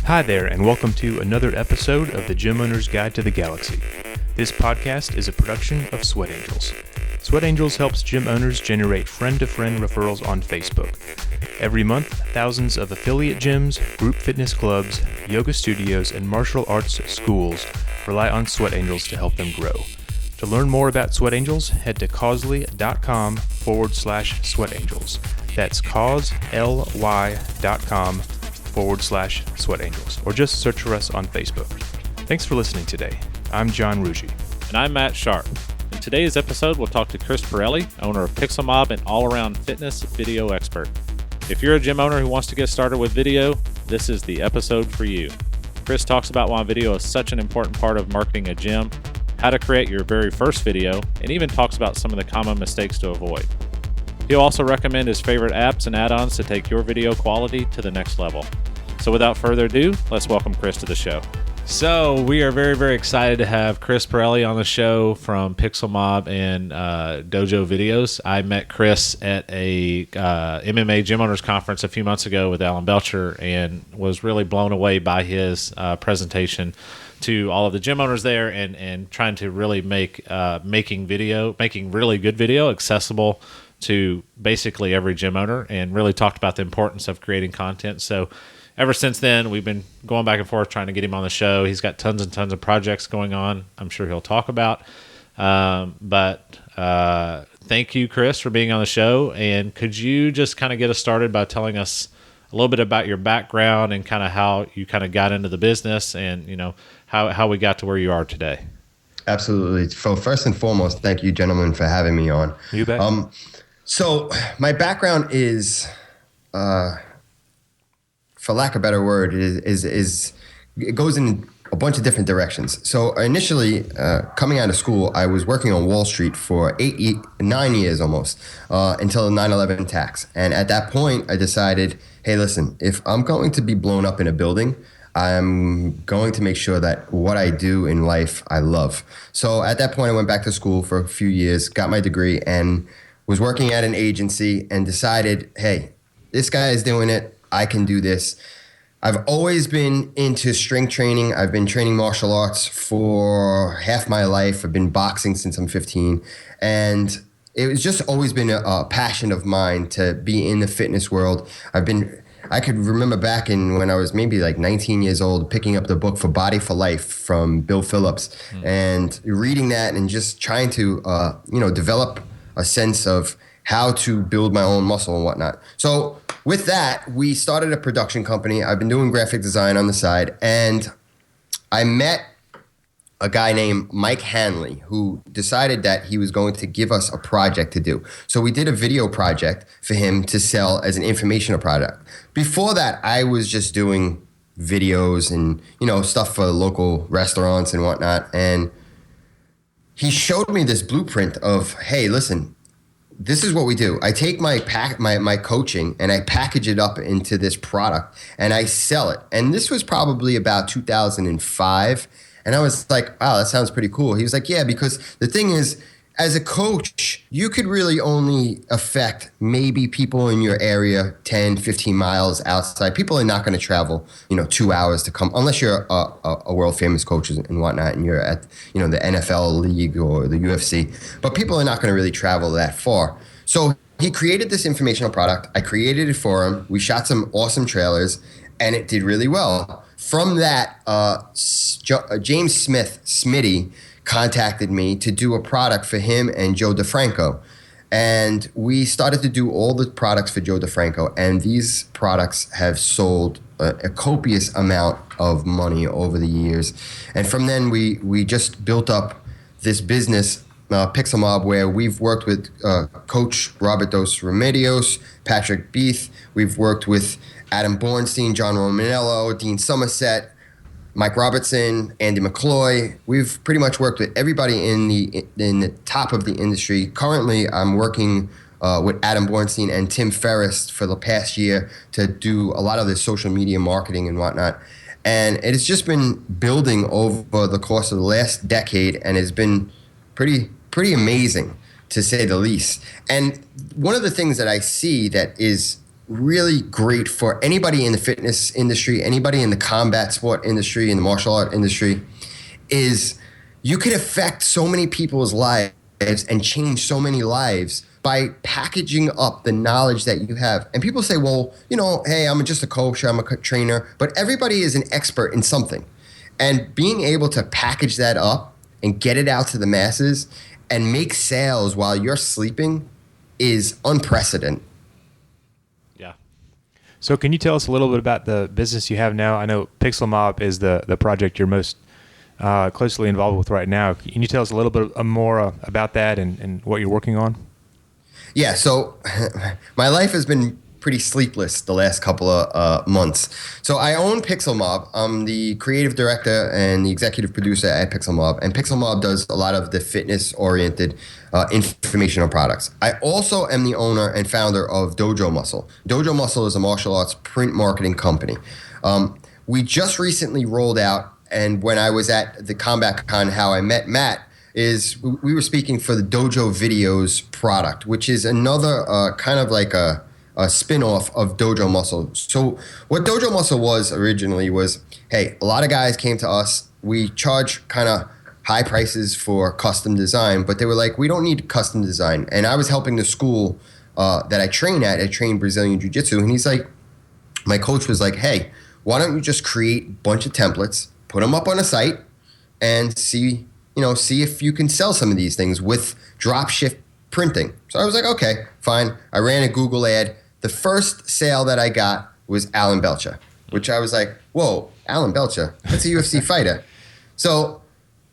Hi there, and welcome to another episode of the Gym Owner's Guide to the Galaxy. This podcast is a production of Sweat Angels. Sweat Angels helps gym owners generate friend-to-friend referrals on Facebook. Every month, thousands of affiliate gyms, group fitness clubs, yoga studios, and martial arts schools rely on Sweat Angels to help them grow. To learn more about Sweat Angels, head to causley.com/Sweat Angels. That's causely.com/Sweat Angels, or just search for us on Facebook. Thanks for listening today. I'm John Ruggie. And I'm Matt Sharp. In today's episode, we'll talk to Chris Perilli, owner of PixelMobb and all-around fitness video expert. If you're a gym owner who wants to get started with video, this is the episode for you. Chris talks about why video is such an important part of marketing a gym, how to create your very first video, and even talks about some of the common mistakes to avoid. He'll also recommend his favorite apps and add-ons to take your video quality to the next level. So without further ado, let's welcome Chris to the show. So we are very, very excited to have Chris Perilli on the show from PixelMobb and Dojo Videos. I met Chris at a MMA Gym Owners Conference a few months ago with Alan Belcher and was really blown away by his presentation to all of the gym owners there and trying to really making really good video accessible to basically every gym owner, and really talked about the importance of creating content. So ever since then, we've been going back and forth trying to get him on the show. He's got tons and tons of projects going on, I'm sure he'll talk about. But thank you, Chris, for being on the show. And could you just kind of get us started by telling us a little bit about your background and kind of how you kind of got into the business and, you know, how we got to where you are today? Absolutely. So first and foremost, thank you, gentlemen, for having me on. You bet. So my background is, for lack of a better word, is it goes in a bunch of different directions. So initially, coming out of school, I was working on Wall Street for 9 years almost, until the 9/11 tax. And at that point, I decided, hey, listen, if I'm going to be blown up in a building, I'm going to make sure that what I do in life, I love. So at that point, I went back to school for a few years, got my degree, and was working at an agency and decided, hey, this guy is doing it. I can do this. I've always been into strength training. I've been training martial arts for half my life. I've been boxing since I'm 15. And it was just always been a passion of mine to be in the fitness world. I could remember back when I was maybe like 19 years old, picking up the book for Body for Life from Bill Phillips and reading that and just trying to, develop a sense of how to build my own muscle and whatnot. So with that, we started a production company. I've been doing graphic design on the side, and I met a guy named Mike Hanley who decided that he was going to give us a project to do. So we did a video project for him to sell as an informational product. Before that, I was just doing videos and, stuff for local restaurants and whatnot. And he showed me this blueprint of, hey, listen, this is what we do. I take my coaching and I package it up into this product and I sell it. And this was probably about 2005. And I was like, wow, that sounds pretty cool. He was like, yeah, because the thing is, as a coach, you could really only affect maybe people in your area 10, 15 miles outside. People are not going to travel, 2 hours to come, unless you're a world famous coach and whatnot, and you're at, the NFL league or the UFC. But people are not going to really travel that far. So he created this informational product. I created it for him. We shot some awesome trailers, and it did really well. From that, James Smith, Smitty, contacted me to do a product for him and Joe DeFranco. And we started to do all the products for Joe DeFranco. And these products have sold a copious amount of money over the years. And from then, we just built up this business, PixelMobb, where we've worked with Coach Robert Dos Remedios, Patrick Beath. We've worked with Adam Bornstein, John Romanello, Dean Somerset, Mike Robertson, Andy McCloy. We've pretty much worked with everybody in the top of the industry. Currently, I'm working with Adam Bornstein and Tim Ferriss for the past year to do a lot of the social media marketing and whatnot. And it has just been building over the course of the last decade, and it's been pretty amazing, to say the least. And one of the things that I see that is really great for anybody in the fitness industry, anybody in the combat sport industry, in the martial art industry, is you could affect so many people's lives and change so many lives by packaging up the knowledge that you have. And people say, well, hey, I'm just a coach, I'm a trainer, but everybody is an expert in something. And being able to package that up and get it out to the masses and make sales while you're sleeping is unprecedented. Yeah. So can you tell us a little bit about the business you have now? I know PixelMobb is the project you're most closely involved with right now. Can you tell us a little bit more about that and what you're working on? Yeah, so my life has been pretty sleepless the last couple of months. So I own PixelMobb. I'm the creative director and the executive producer at PixelMobb, and PixelMobb does a lot of the fitness-oriented informational products. I also am the owner and founder of Dojo Muscle. Dojo Muscle is a martial arts print marketing company. We just recently rolled out, and when I was at the Combat Con, how I met Matt is we were speaking for the Dojo Videos product, which is another kind of like a spin-off of Dojo Muscle. So what Dojo Muscle was originally was, hey, a lot of guys came to us. We charge kind of high prices for custom design, but they were like, we don't need custom design. And I was helping the school that I train at. I train Brazilian Jiu-Jitsu. And he's like, my coach was like, hey, why don't you just create a bunch of templates, put them up on a site, and see if you can sell some of these things with drop ship printing. So I was like, okay, fine. I ran a Google ad. The first sale that I got was Alan Belcher, which I was like, whoa, Alan Belcher, that's a UFC fighter. So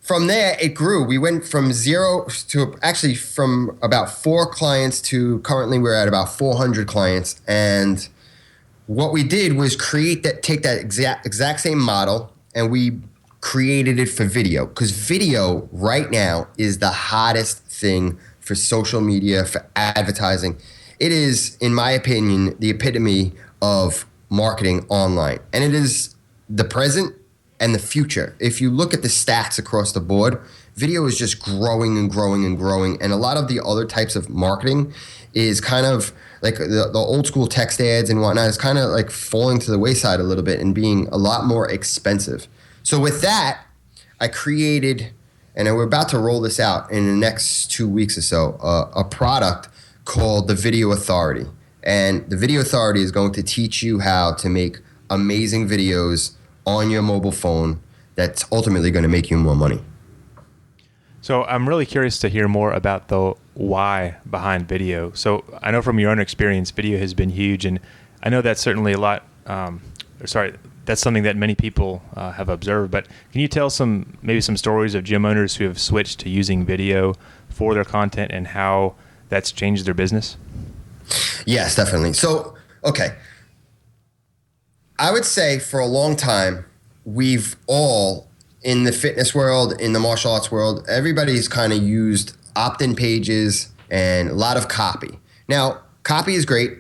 from there, it grew. We went from zero to actually from about 4 clients to currently we're at about 400 clients. And what we did was take that exact same model, and we created it for video, because video right now is the hottest thing for social media, for advertising. It is, in my opinion, the epitome of marketing online. And it is the present and the future. If you look at the stats across the board, video is just growing and growing and growing. And a lot of the other types of marketing is kind of like the old school text ads and whatnot is kind of like falling to the wayside a little bit and being a lot more expensive. So with that, I created, and we're about to roll this out in the next 2 weeks or so, a product called the Video Authority. And the Video Authority is going to teach you how to make amazing videos on your mobile phone that's ultimately going to make you more money. So I'm really curious to hear more about the why behind video. So I know from your own experience, video has been huge, and I know that's certainly a lot, that's something that many people have observed, but can you tell maybe some stories of gym owners who have switched to using video for their content and how that's changed their business? Yes, definitely. So, okay. I would say for a long time, we've all, in the fitness world, in the martial arts world, everybody's kind of used opt-in pages and a lot of copy. Now, copy is great.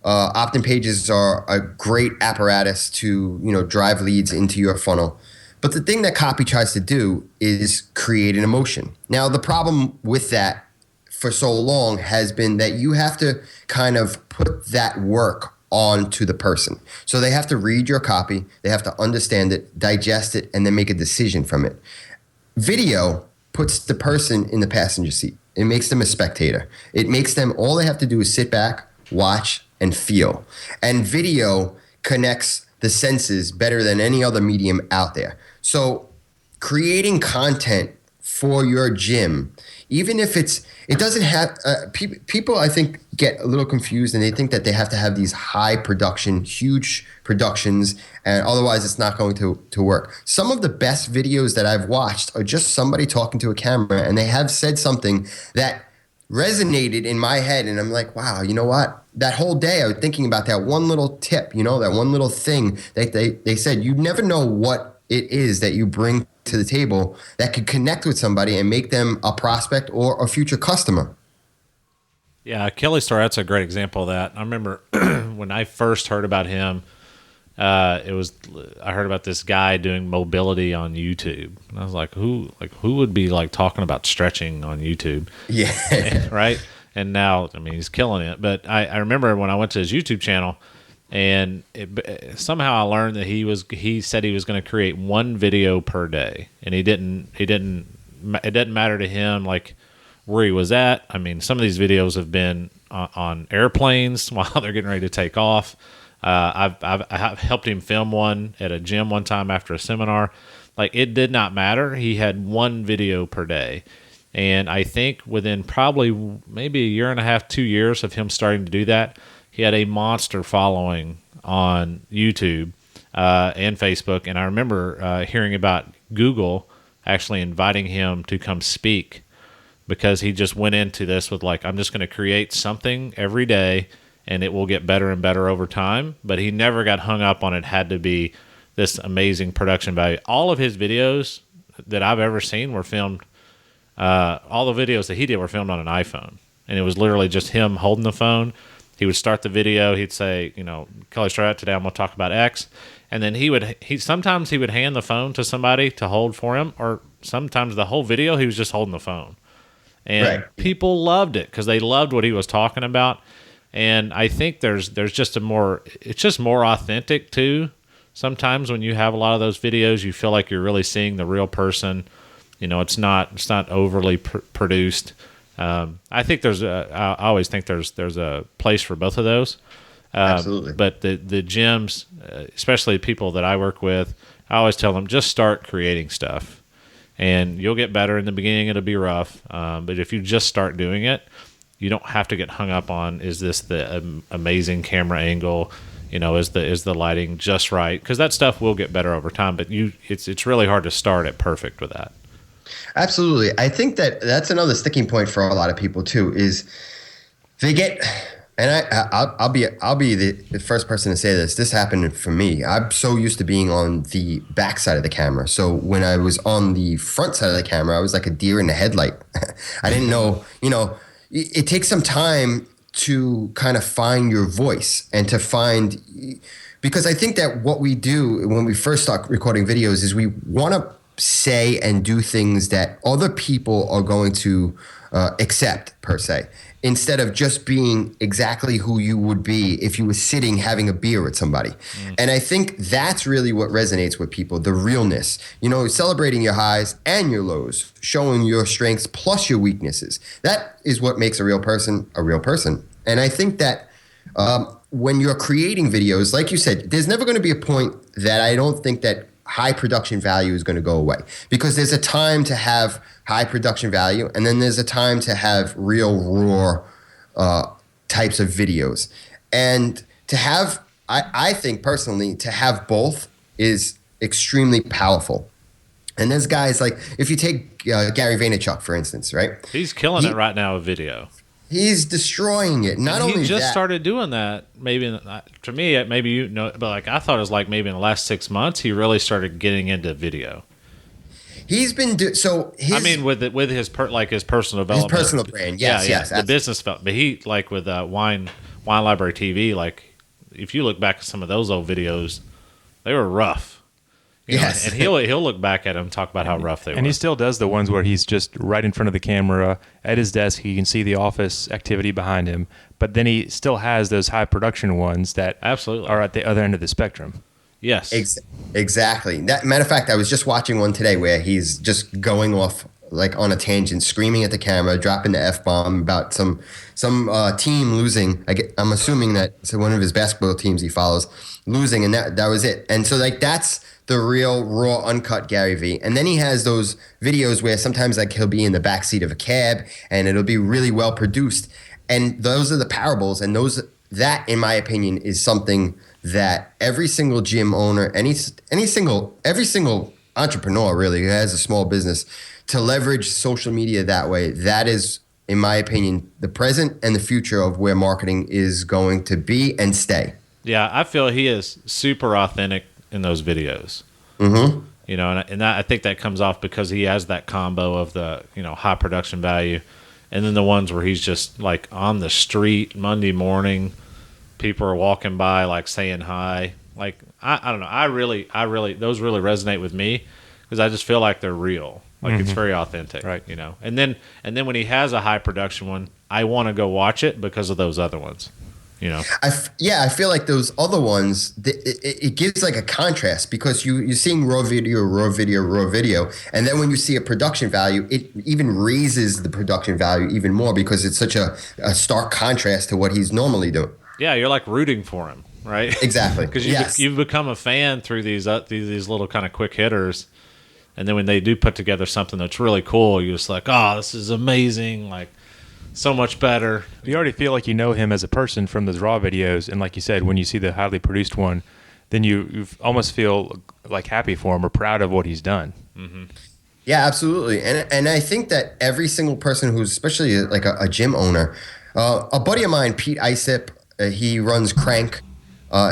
Opt-in pages are a great apparatus to, drive leads into your funnel. But the thing that copy tries to do is create an emotion. Now, the problem with that for so long has been that you have to kind of put that work onto the person. So they have to read your copy, they have to understand it, digest it, and then make a decision from it. Video puts the person in the passenger seat. It makes them a spectator. It makes them, all they have to do is sit back, watch, and feel. And video connects the senses better than any other medium out there. So creating content for your gym, even if it doesn't have, people I think get a little confused and they think that they have to have these high production, huge productions, and otherwise it's not going to work. Some of the best videos that I've watched are just somebody talking to a camera, and they have said something that resonated in my head, and I'm like, wow, you know what? That whole day I was thinking about that one little tip, that one little thing that they said. You never know what it is that you bring to the table that could connect with somebody and make them a prospect or a future customer. Yeah, Kelly Starr, that's a great example of that. I remember when I first heard about him, I heard about this guy doing mobility on YouTube, and I was like, who would be like talking about stretching on YouTube? Yeah. Right. and now, I mean, he's killing it. But I remember when I went to his YouTube channel, and somehow I learned that he said he was going to create one video per day, and it didn't matter to him like where he was at. I mean, some of these videos have been on airplanes while they're getting ready to take off. I've helped him film one at a gym one time after a seminar. Like, it did not matter. He had one video per day. And I think within probably maybe a year and a half, 2 years of him starting to do that, he had a monster following on YouTube and Facebook. And I remember hearing about Google actually inviting him to come speak, because he just went into this with like, I'm just going to create something every day and it will get better and better over time. But he never got hung up on it had to be this amazing production value. All of his videos that I've ever seen were filmed, all the videos that he did were filmed on an iPhone. And it was literally just him holding the phone. He would start the video. He'd say, Kelly, start out today, I'm going to talk about X. And then sometimes he would hand the phone to somebody to hold for him, or sometimes the whole video he was just holding the phone. And people loved it because they loved what he was talking about. And I think there's just it's just more authentic too. Sometimes when you have a lot of those videos, you feel like you're really seeing the real person. It's not overly produced. I think I always think there's a place for both of those. Absolutely. But the gyms, especially people that I work with, I always tell them, just start creating stuff. And you'll get better. In the beginning, it'll be rough. But if you just start doing it, you don't have to get hung up on, is this the amazing camera angle? Is the lighting just right? Because that stuff will get better over time. But it's really hard to start at perfect with that. Absolutely. I think that's another sticking point for a lot of people too, is they get, and I'll be the first person to say this. This happened for me. I'm so used to being on the back side of the camera. So when I was on the front side of the camera, I was like a deer in the headlight. I didn't know, it takes some time to kind of find your voice and to find, because I think that what we do when we first start recording videos is we want to say and do things that other people are going to accept, per se, instead of just being exactly who you would be if you were sitting having a beer with somebody. And I think that's really what resonates with people, the realness, celebrating your highs and your lows, showing your strengths plus your weaknesses. That is what makes a real person a real person. And I think that when you're creating videos, like you said, there's never going to be a point that I don't think that high production value is going to go away, because there's a time to have high production value, and then there's a time to have real raw types of videos. And to have, I think personally, to have both is extremely powerful. And there's guys like, if you take Gary Vaynerchuk, for instance, right? He's killing it right now with video. He's destroying it. Not only that, he just started doing that. Maybe to me, maybe but like I thought it was like maybe in the last 6 months he really started getting into video. He's been with his personal development, his personal brand. Yes. The business stuff. But he, like with Wine Library TV, like if you look back at some of those old videos, they were rough. Yes. And he'll look back at them and talk about how rough they were. And he still does the ones where he's just right in front of the camera at his desk. You can see the office activity behind him. But then he still has those high production ones that absolutely are at the other end of the spectrum. Yes. Exactly. Matter of fact, I was just watching one today where he's just going off like on a tangent, screaming at the camera, dropping the F-bomb about some team losing. I'm assuming that one of his basketball teams he follows losing, and that was it. And so like that's the real raw uncut Gary V. And then he has those videos where sometimes like he'll be in the backseat of a cab and it'll be really well produced. And those are the parables, and that in my opinion is something that every single gym owner, every single entrepreneur really who has a small business, to leverage social media that way, that is, in my opinion, the present and the future of where marketing is going to be and stay. Yeah, I feel he is super authentic in those videos. Mm-hmm. And I think that comes off because he has that combo of the high production value, and then the ones where he's just like on the street Monday morning, people are walking by like saying hi. Like I don't know, I really those really resonate with me because I just feel like they're real. Like it's very authentic, right? And then when he has a high production one, I want to go watch it because of those other ones. You know, I feel like those other ones, it gives like a contrast because you're seeing raw video, and then when you see a production value, it even raises the production value even more because it's such a stark contrast to what he's normally doing. Yeah, you're like rooting for him, right? Exactly. Because you've become a fan through these little kind of quick hitters, and then when they do put together something that's really cool, you're just like, oh, this is amazing, like so much better. You already feel like you know him as a person from those raw videos, and like you said, when you see the highly produced one, then you almost feel like happy for him or proud of what he's done. Mm-hmm. Yeah, absolutely. And I think that every single person who's, especially like a gym owner, a buddy of mine, Pete Isip, he runs Crank.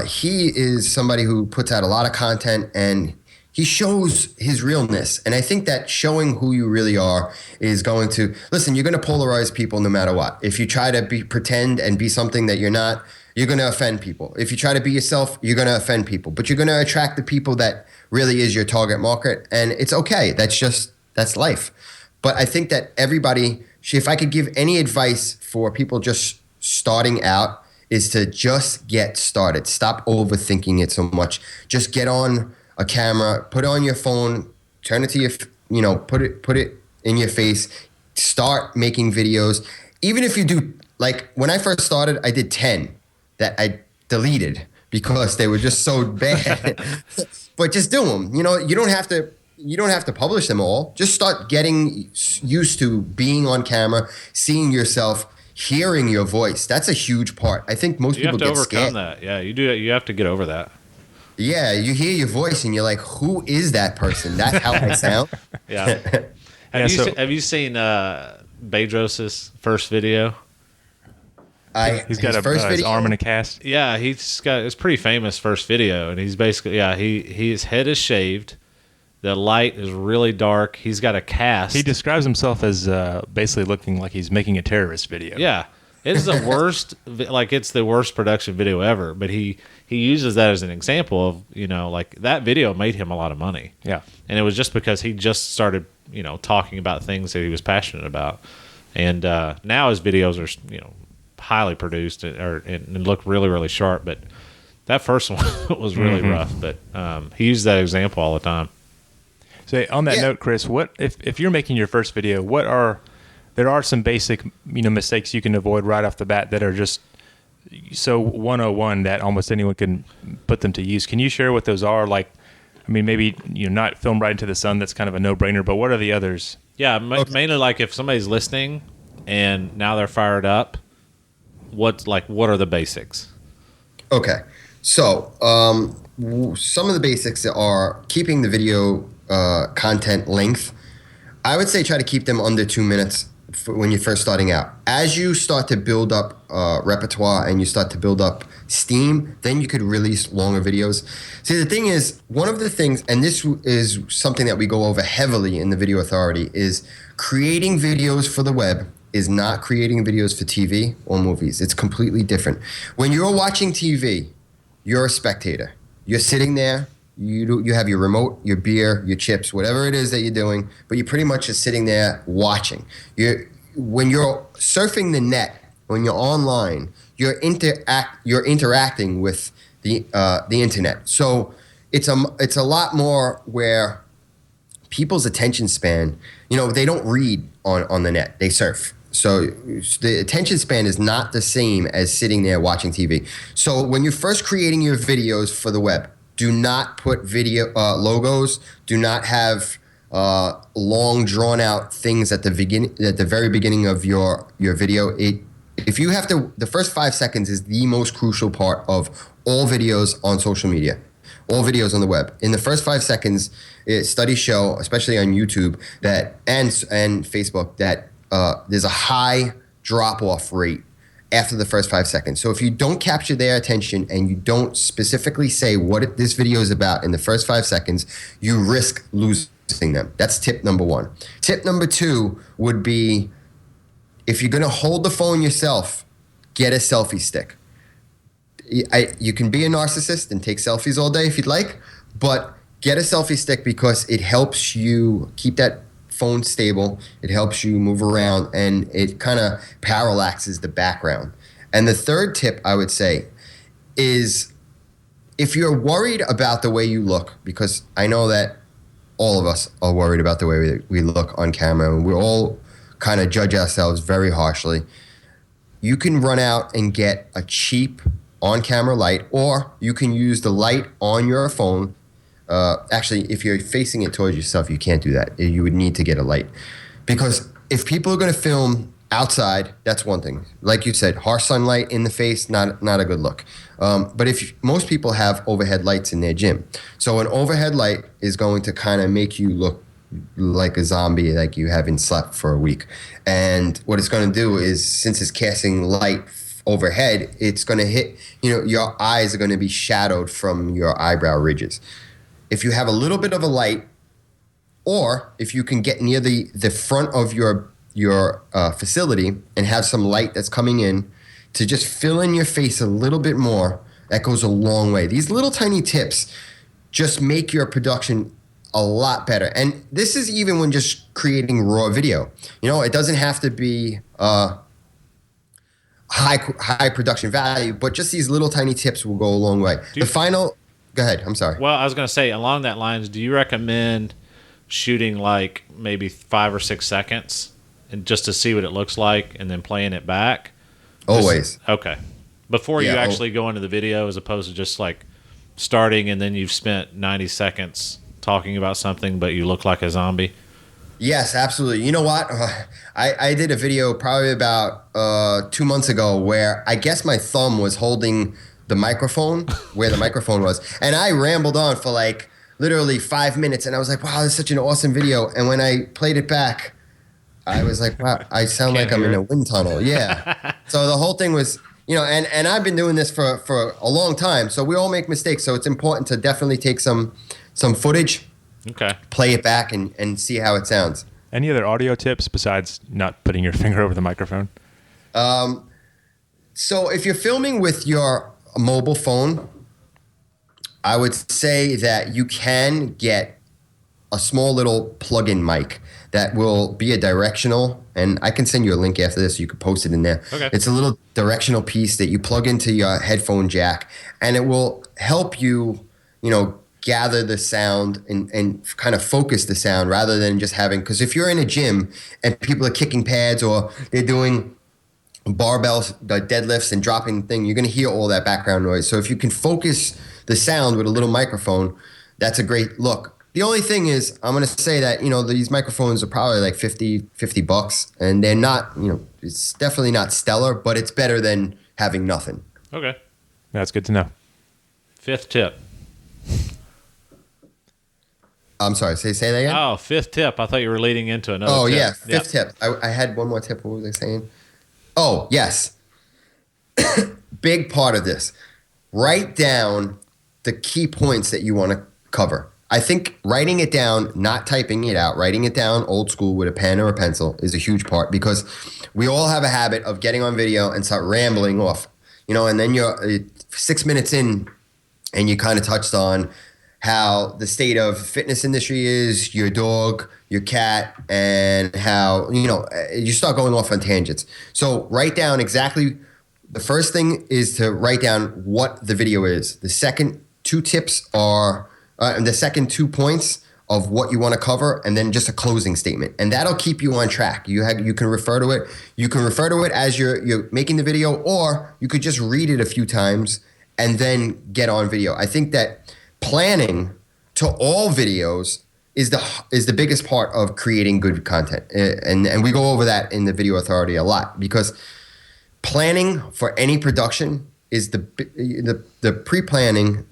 He is somebody who puts out a lot of content and he shows his realness. And I think that showing who you really are is going to, listen, you're going to polarize people no matter what. If you try to pretend and be something that you're not, you're going to offend people. If you try to be yourself, you're going to offend people. But you're going to attract the people that really is your target market. And it's okay. That's life. But I think that everybody, if I could give any advice for people just starting out, is to just get started. Stop overthinking it so much. Just get on a camera, put it on your phone, turn it to your, put it in your face, start making videos. Even if you do, like when I first started, I did 10 that I deleted because they were just so bad. But just do them. You don't have to publish them all. Just start getting used to being on camera, seeing yourself, hearing your voice. That's a huge part. I think most people get scared. You have to overcome that. Yeah, you do. You have to get over that. Yeah, you hear your voice and you're like, who is that person? That's how I sound. Yeah. Have you seen Bedros' first video? He's got his arm in a cast. Yeah, he's got it's pretty famous first video, and he's basically his head is shaved, the light is really dark. He's got a cast. He describes himself as basically looking like he's making a terrorist video. Yeah, it's the worst. It's the worst production video ever. But he uses that as an example of like that video made him a lot of money. Yeah, and it was just because he just started talking about things that he was passionate about, and now his videos are highly produced and look really, really sharp. But that first one was really rough. But he used that example all the time. So on that note, Chris, what if you're making your first video? There are some basic mistakes you can avoid right off the bat that are just so 101 that almost anyone can put them to use. Can you share what those are? Like, I mean, maybe not film right into the sun. That's kind of a no-brainer. But what are the others? Yeah, mainly like if somebody's listening and now they're fired up. What are the basics? Okay, so some of the basics are keeping the video content length. I would say try to keep them under 2 minutes when you're first starting out. As you start to build up repertoire and you start to build up steam, then you could release longer videos. See, the thing is, one of the things, and this is something that we go over heavily in the Video Authority, is creating videos for the web is not creating videos for TV or movies. It's completely different. When you're watching TV, you're a spectator. You're sitting there. You have your remote, your beer, your chips, whatever it is that you're doing, but you're pretty much just sitting there watching. When you're surfing the net, when you're online, you're interacting with the internet. So it's a lot more where people's attention span, they don't read on the net, they surf. So the attention span is not the same as sitting there watching TV. So when you're first creating your videos for the web, do not put video logos. Do not have long, drawn-out things at the very beginning of your video. If you have to, the first 5 seconds is the most crucial part of all videos on social media, all videos on the web. In the first 5 seconds, studies show, especially on YouTube and Facebook, that there's a high drop-off rate after the first 5 seconds. So if you don't capture their attention and you don't specifically say what this video is about in the first 5 seconds, you risk losing them. That's tip number one. Tip number two would be, if you're going to hold the phone yourself, get a selfie stick. You can be a narcissist and take selfies all day if you'd like, but get a selfie stick because it helps you keep that phone stable. It helps you move around, and it kind of parallaxes the background. And the third tip I would say is, if you're worried about the way you look, because I know that all of us are worried about the way we look on camera, and we all kind of judge ourselves very harshly, you can run out and get a cheap on-camera light, or you can use the light on your phone. Actually, if you're facing it towards yourself, you can't do that. You would need to get a light. Because if people are going to film outside, that's one thing. Like you said, harsh sunlight in the face, not a good look. But most people have overhead lights in their gym. So an overhead light is going to kind of make you look like a zombie, like you haven't slept for a week. And what it's going to do is, since it's casting light overhead, it's going to hit, your eyes are going to be shadowed from your eyebrow ridges. If you have a little bit of a light, or if you can get near the front of your facility and have some light that's coming in to just fill in your face a little bit more, that goes a long way. These little tiny tips just make your production a lot better. And this is even when just creating raw video. It doesn't have to be high production value, but just these little tiny tips will go a long way. Go ahead. I'm sorry. Well, I was going to say, along that lines, do you recommend shooting like maybe 5 or 6 seconds and just to see what it looks like, and then playing it back? Always. Okay. Before you actually go into the video, as opposed to just like starting and then you've spent 90 seconds talking about something, but you look like a zombie? Yes, absolutely. You know what? I did a video probably about 2 months ago where I guess my thumb was holding the microphone where the microphone was. And I rambled on for like literally 5 minutes, and I was like, wow, this is such an awesome video. And when I played it back, I was like, wow, I sound like I'm in a wind tunnel. Yeah. So the whole thing was, and I've been doing this for a long time. So we all make mistakes. So it's important to definitely take some footage, play it back, and see how it sounds. Any other audio tips besides not putting your finger over the microphone? So if you're filming with your mobile phone, I would say that you can get a small little plug-in mic that will be a directional, and I can send you a link after this. You could post it in there. Okay. It's a little directional piece that you plug into your headphone jack, and it will help you, gather the sound and kind of focus the sound, rather than just having, because if you're in a gym and people are kicking pads or they're doing barbells, the deadlifts and dropping thing, you're going to hear all that background noise. So if you can focus the sound with a little microphone, that's a great look. The only thing is, I'm going to say that, these microphones are probably like $50, and they're not, it's definitely not stellar, but it's better than having nothing. Okay. That's good to know. 5th tip. I'm sorry, say that again? Oh, 5th tip. I thought you were leading into another tip. Oh, yeah, 5th tip. I had one more tip. What was I saying? Oh, yes. Big part of this. Write down the key points that you want to cover. I think writing it down, not typing it out, writing it down old school with a pen or a pencil is a huge part, because we all have a habit of getting on video and start rambling off, and then you're 6 minutes in and you kind of touched on how the state of fitness industry is, your dog, your cat, and how, you start going off on tangents. So write down exactly, the first thing is to write down what the video is. The second 2 tips are, the second 2 points of what you want to cover, and then just a closing statement. And that'll keep you on track. You can refer to it. You can refer to it as you're making the video, or you could just read it a few times and then get on video. I think that planning to all videos is the biggest part of creating good content. And we go over that in the Video Authority a lot, because planning for any production is the pre-planning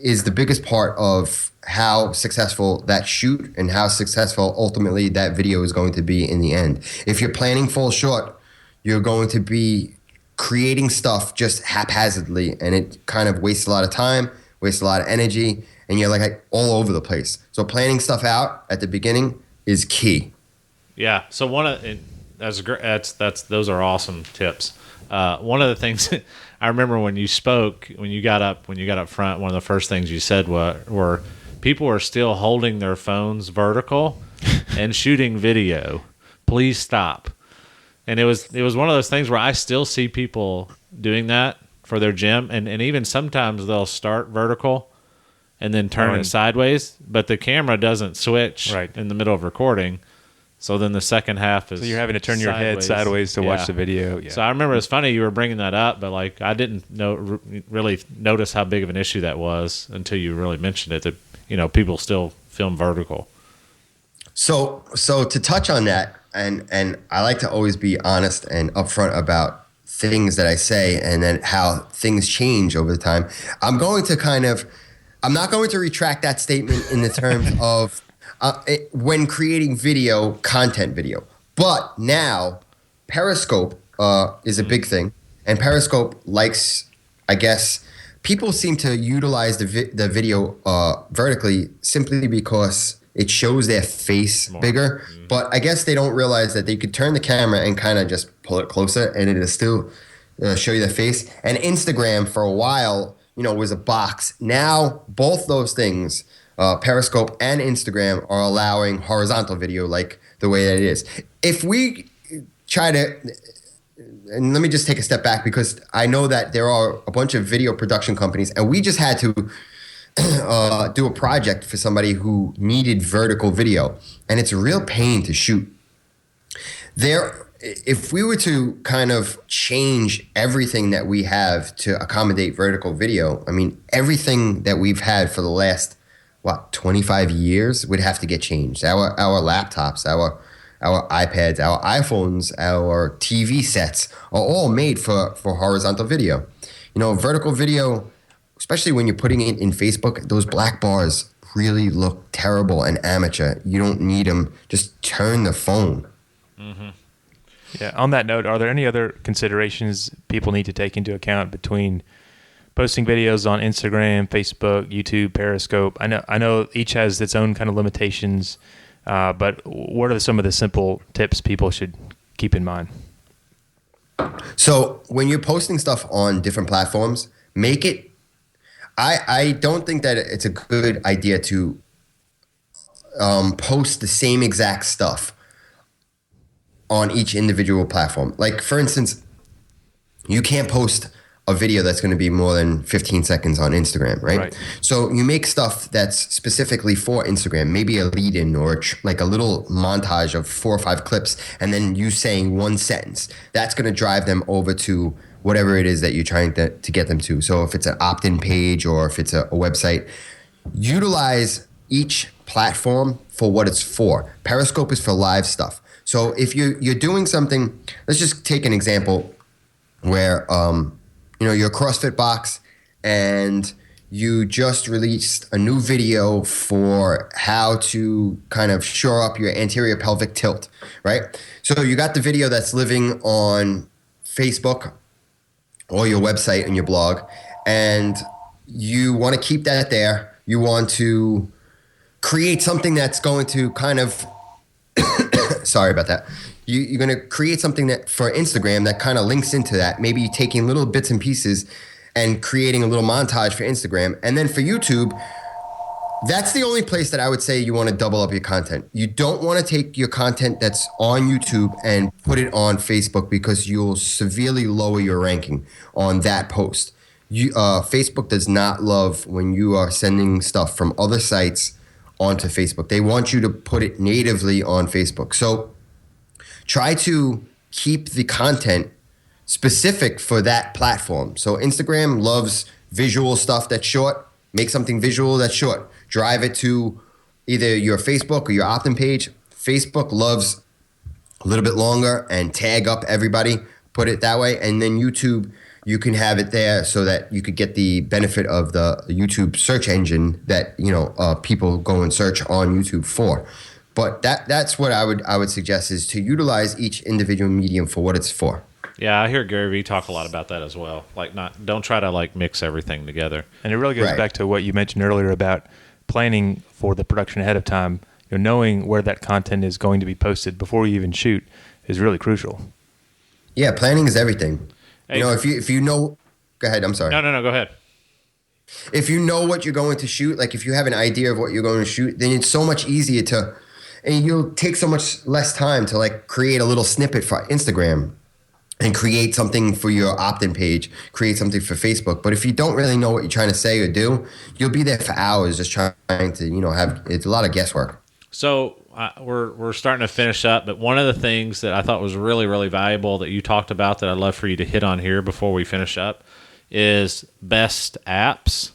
is the biggest part of how successful that shoot and how successful ultimately that video is going to be in the end. If your planning falls short, you're going to be creating stuff just haphazardly, and it kind of wastes a lot of time, wastes a lot of energy, and you're like all over the place. So planning stuff out at the beginning is key. Yeah. So that's great. Those are awesome tips. One of the things I remember when you spoke, when you got up front, one of the first things you said were people are still holding their phones vertical and shooting video. Please stop. And it was one of those things where I still see people doing that for their gym, and even sometimes they'll start vertical and then turn it sideways, but the camera doesn't switch in the middle of recording. So then the second half is so you're having to turn your head sideways to watch the video. Yeah. So I remember it's funny you were bringing that up, but like I didn't really notice how big of an issue that was until you really mentioned it. That people still film vertical. So to touch on that, and I like to always be honest and upfront about things that I say, and then how things change over the time. I'm not going to retract that statement in the terms of when creating content video. But now Periscope is a big thing, and Periscope likes, I guess, people seem to utilize the video vertically simply because it shows their face bigger. But I guess they don't realize that they could turn the camera and kind of just pull it closer, and it'll still show you the face. And Instagram for a while, was a box. Now both those things, Periscope and Instagram, are allowing horizontal video like the way that it is. If we try to, and let me just take a step back, because I know that there are a bunch of video production companies, and we just had to do a project for somebody who needed vertical video, and it's a real pain to shoot. If we were to kind of change everything that we have to accommodate vertical video, I mean, everything that we've had for the last 25 years would have to get changed. Our laptops, our iPads, our iPhones, our TV sets are all made for horizontal video. Vertical video, especially when you're putting it in Facebook, those black bars really look terrible and amateur. You don't need them. Just turn the phone. Mm-hmm. Yeah. On that note, are there any other considerations people need to take into account between posting videos on Instagram, Facebook, YouTube, Periscope? I know each has its own kind of limitations, but what are some of the simple tips people should keep in mind? So when you're posting stuff on different platforms, make it. I don't think that it's a good idea to post the same exact stuff on each individual platform. Like, for instance, you can't post a video that's going to be more than 15 seconds on Instagram, right? So you make stuff that's specifically for Instagram, maybe a lead-in or like a little montage of 4 or 5 clips, and then you saying one sentence. That's going to drive them over to whatever it is that you're trying to get them to. So if it's an opt-in page or if it's a website, utilize each platform for what it's for. Periscope is for live stuff. So if you're doing something, let's just take an example where you're a CrossFit box and you just released a new video for how to kind of shore up your anterior pelvic tilt, right? So you got the video that's living on Facebook or your website and your blog, and you want to keep that there. You want to create something that's going to kind of sorry about that. You're going to create something that for Instagram that kind of links into that. Maybe taking little bits and pieces and creating a little montage for Instagram. And then for YouTube, that's the only place that I would say you want to double up your content. You don't want to take your content that's on YouTube and put it on Facebook, because you'll severely lower your ranking on that post. Facebook does not love when you are sending stuff from other sites onto Facebook. They want you to put it natively on Facebook. So try to keep the content specific for that platform. So Instagram loves visual stuff that's short. Make something visual that's short. Drive it to either your Facebook or your opt-in page. Facebook loves a little bit longer, and tag up everybody. Put it that way. And then YouTube, you can have it there so that you could get the benefit of the YouTube search engine that people go and search on YouTube for. But that's what I would suggest, is to utilize each individual medium for what it's for. Yeah, I hear Gary Vee talk a lot about that as well. Don't try to mix everything together. And it really goes back to what you mentioned earlier about planning for the production ahead of time. Knowing where that content is going to be posted before you even shoot is really crucial. Yeah, planning is everything. Hey, if you know, go ahead. I'm sorry. No, go ahead. If you know what you're going to shoot, like if you have an idea of what you're going to shoot, then it's so much easier to, and you'll take so much less time to like create a little snippet for Instagram and create something for your opt-in page, create something for Facebook. But if you don't really know what you're trying to say or do, you'll be there for hours just trying to, it's a lot of guesswork. So we're starting to finish up, but one of the things that I thought was really, really valuable that you talked about that I'd love for you to hit on here before we finish up is best apps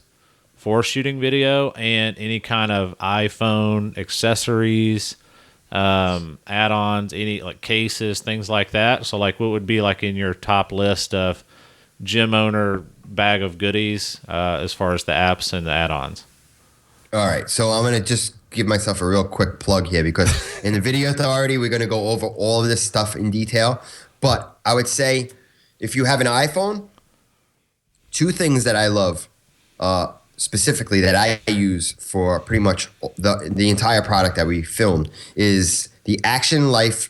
for shooting video and any kind of iPhone accessories, add-ons, any like cases, things like that. So like what would be like in your top list of gym owner bag of goodies as far as the apps and the add-ons? All right, so I'm going to just give myself a real quick plug here because in the video authority, we're going to go over all of this stuff in detail. But I would say if you have an iPhone, two things that I love specifically that I use for pretty much the entire product that we filmed is the Action Life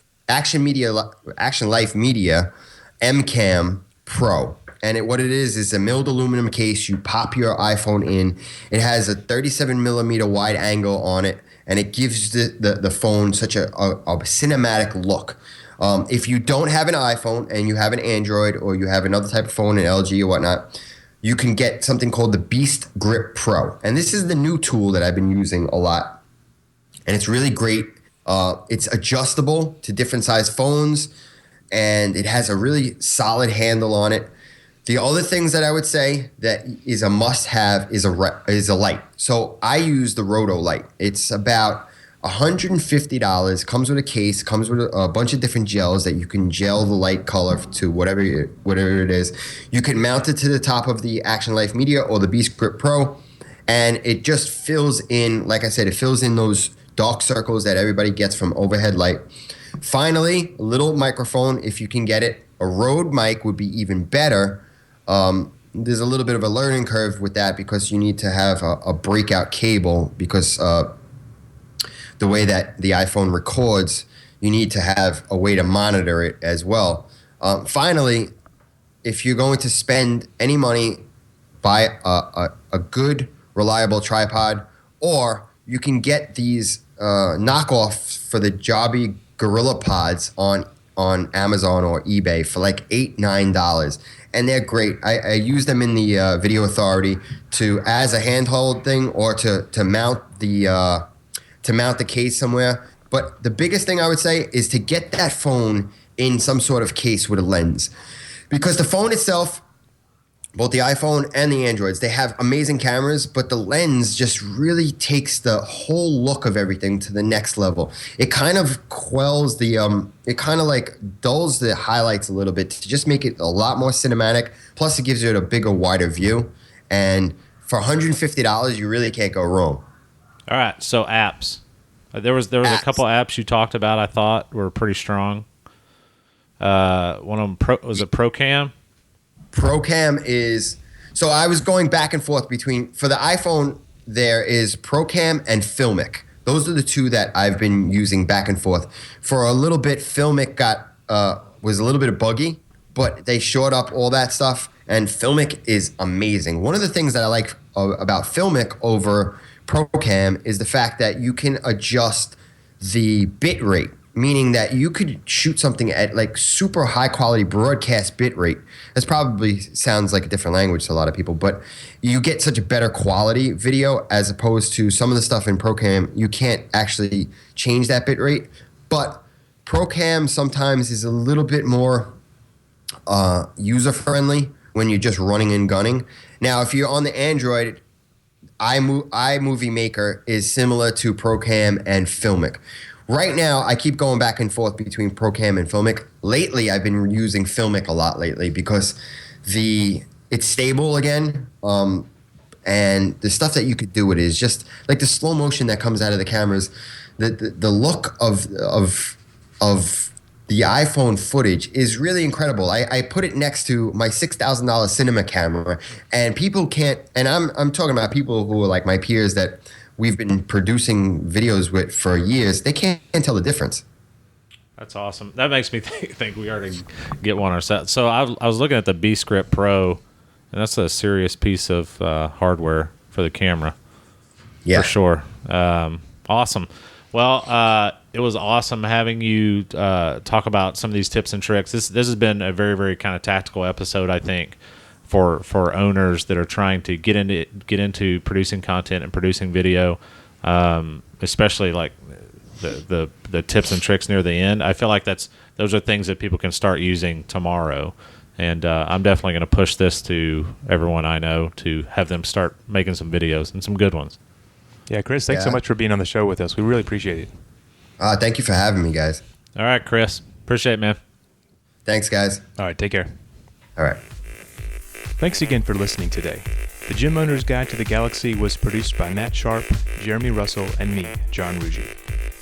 Media M-Cam Pro. And what it is a milled aluminum case. You pop your iPhone in. It has a 37 millimeter wide angle on it, and it gives the phone such a cinematic look. If you don't have an iPhone and you have an Android or you have another type of phone, an LG or whatnot, you can get something called the Beast Grip Pro. And this is the new tool that I've been using a lot. And it's really great. It's adjustable to different size phones, and it has a really solid handle on it. The other things that I would say that is a must-have is a light. So I use the Roto light. It's about $150. Comes with a case. Comes with a bunch of different gels that you can gel the light color to whatever it is. You can mount it to the top of the Action Life Media or the Beast Grip Pro, and it just fills in. Like I said, it fills in those dark circles that everybody gets from overhead light. Finally, a little microphone if you can get it. A Rode mic would be even better. There's a little bit of a learning curve with that because you need to have a breakout cable because the way that the iPhone records, you need to have a way to monitor it as well. Finally, if you're going to spend any money, buy a good, reliable tripod, or you can get these knockoffs for the Jobby Gorilla Pods on Amazon or eBay for like $8-9. And they're great. I use them in the video authority as a handheld thing or to mount the case somewhere. But the biggest thing I would say is to get that phone in some sort of case with a lens, because the phone itself, both the iPhone and the Androids, they have amazing cameras, but the lens just really takes the whole look of everything to the next level. It kind of quells it kind of like dulls the highlights a little bit to just make it a lot more cinematic. Plus, it gives you a bigger, wider view. And for $150, you really can't go wrong. All right, so apps. There was a couple apps you talked about I thought were pretty strong. One of them was it ProCam? ProCam is, so I was going back and forth between, for the iPhone, there is ProCam and Filmic. Those are the two that I've been using back and forth. For a little bit, Filmic was a little bit buggy, but they shored up all that stuff, and Filmic is amazing. One of the things that I like about Filmic over ProCam is the fact that you can adjust the bit rate, meaning that you could shoot something at like super high quality broadcast bit rate. This probably sounds like a different language to a lot of people, but you get such a better quality video as opposed to some of the stuff in ProCam. You can't actually change that bit rate, but ProCam sometimes is a little bit more user friendly when you're just running and gunning. Now, if you're on the Android, iMovie Maker is similar to ProCam and Filmic. Right now, I keep going back and forth between ProCam and Filmic. Lately, I've been using Filmic a lot lately because it's stable again, and the stuff that you could do with it is just like the slow motion that comes out of the cameras. The look of the iPhone footage is really incredible. I put it next to my $6,000 cinema camera, and people can't. And I'm talking about people who are like my peers that we've been producing videos with for years. They can't tell the difference. That's awesome. That makes me think we ought to get one ourselves. So I was looking at the Beast Grip Pro, and that's a serious piece of hardware for the camera. Yeah, for sure. Awesome. Well, it was awesome having you talk about some of these tips and tricks. This has been a very, very kind of tactical episode, I think, for owners that are trying to get into producing content and producing video, especially like the tips and tricks near the end. I feel like those are things that people can start using tomorrow. And I'm definitely going to push this to everyone I know to have them start making some videos and some good ones. Yeah, Chris, thanks so much for being on the show with us. We really appreciate it. Thank you for having me, guys. All right, Chris. Appreciate it, man. Thanks, guys. All right, take care. All right. Thanks again for listening today. The Gym Owner's Guide to the Galaxy was produced by Matt Sharp, Jeremy Russell, and me, John Ruggi.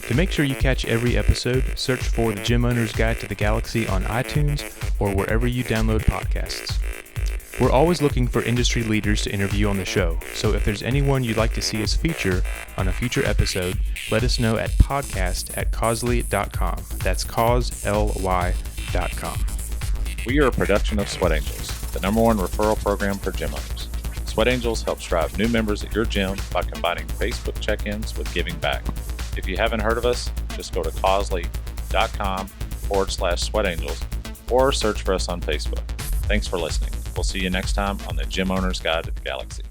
To make sure you catch every episode, search for The Gym Owner's Guide to the Galaxy on iTunes or wherever you download podcasts. We're always looking for industry leaders to interview on the show, so if there's anyone you'd like to see us feature on a future episode, let us know at podcast@causley.com. That's cause.ly.com. We are a production of Sweat Angels, the #1 referral program for gym owners. Sweat Angels helps drive new members at your gym by combining Facebook check-ins with giving back. If you haven't heard of us, just go to causley.com/sweatangels or search for us on Facebook. Thanks for listening. We'll see you next time on the Gym Owner's Guide to the Galaxy.